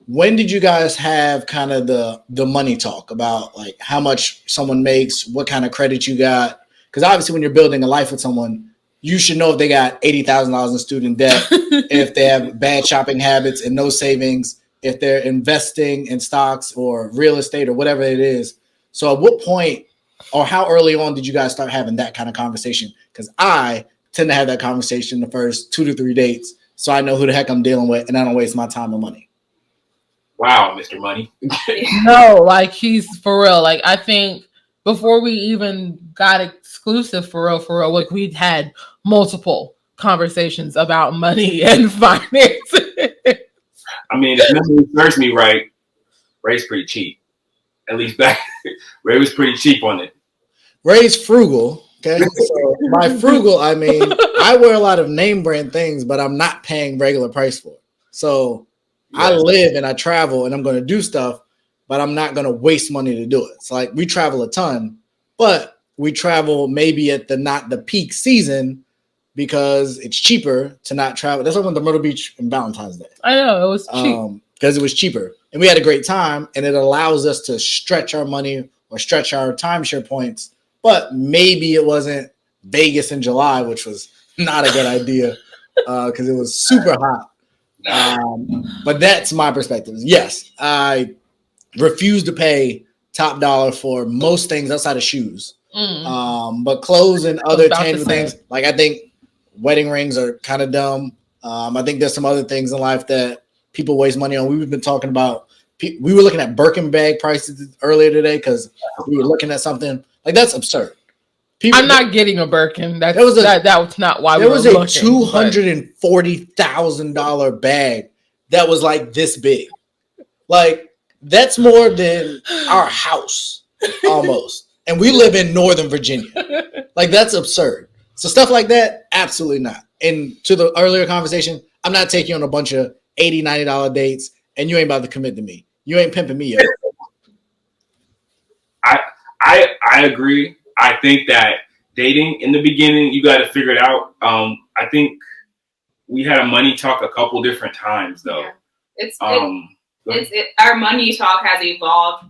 when did you guys have kind of the money talk about like how much someone makes, what kind of credit you got? Because obviously, when you're building a life with someone, you should know if they got $80,000 in student debt, if they have bad shopping habits and no savings, if they're investing in stocks or real estate or whatever it is. So, at what point or how early on did you guys start having that kind of conversation? Because I tend to have that conversation the first 2 to 3 dates, so I know who the heck I'm dealing with, and I don't waste my time and money. Wow, Mr. Money. No, like he's for real. Like I think before we even got exclusive for real, like we'd had multiple conversations about money and finance. I mean, if memory serves me right, Ray's pretty cheap. At least back, Ray was pretty cheap on it. Ray's frugal. Okay. So by frugal, I mean I wear a lot of name brand things, but I'm not paying regular price for it. So I Yeah. live and I travel and I'm going to do stuff, but I'm not going to waste money to do it. It's like we travel a ton, but we travel maybe at the not the peak season because it's cheaper to not travel. That's why I went to Myrtle Beach on Valentine's Day. I know it was cheap. Because it was cheaper and we had a great time, and it allows us to stretch our money or stretch our timeshare points. But maybe it wasn't Vegas in July, which was not a good idea because it was super hot. But that's my perspective. Yes, I refuse to pay top dollar for most things outside of shoes. But clothes and other tangible things, like I think wedding rings are kind of dumb. I think there's some other things in life that people waste money on. We've been talking about. We were looking at Birkin bag prices earlier today because we were looking at something like that's absurd. I'm not getting a Birkin. That was not why we were looking. There was a $240,000 bag that was like this big. Like that's more than our house almost. And we live in Northern Virginia. Like that's absurd. So stuff like that, absolutely not. And to the earlier conversation, I'm not taking you on a bunch of $80, $90 dates, and you ain't about to commit to me. You ain't pimping me yet. I agree. I think that dating in the beginning, you got to figure it out. I think we had a money talk a couple different times though. Yeah. Our money talk has evolved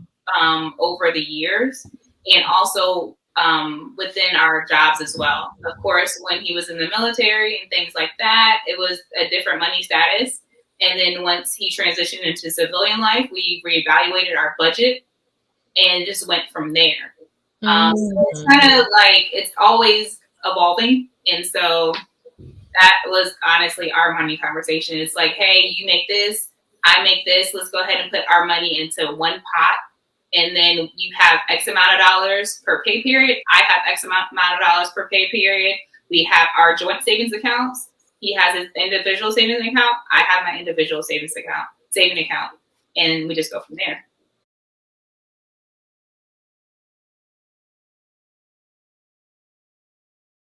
over the years, and also within our jobs as well. Of course, when he was in the military and things like that, it was a different money status. And then once he transitioned into civilian life, we reevaluated our budget and just went from there. So it's kind of like it's always evolving. And so that was honestly our money conversation. It's like, hey, you make this, I make this. Let's go ahead and put our money into one pot. And then you have X amount of dollars per pay period. I have X amount of dollars per pay period. We have our joint savings accounts. He has his individual savings account. I have my individual saving account, and we just go from there.